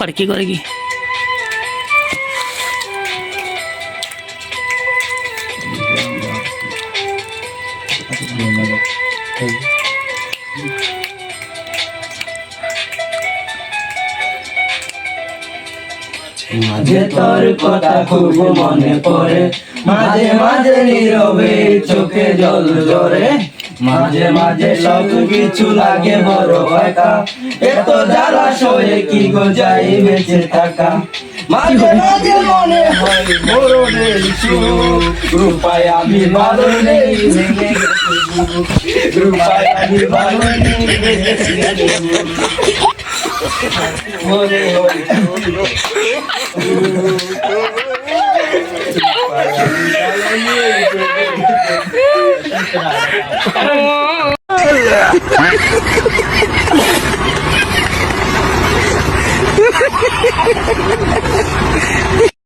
করে কি করে কি মাঝে তোর কথা খুব মনে পড়ে, মাঝে মাঝে নীরবে চোখে জল ঝরে, মাঝে মাঝে সব কিছু লাগে বড় একা, এত জ্বালা সয়ে কি গো যাই বেঁচে থাকা। মাঝে মাঝে মনে হয় মরণের সুখ, রূপায় আমি ভালো নেই ভেঙে গেছে বুক, রূপায় আমি ভালো নেই ভেঙে গেছে বুক। মনে হয়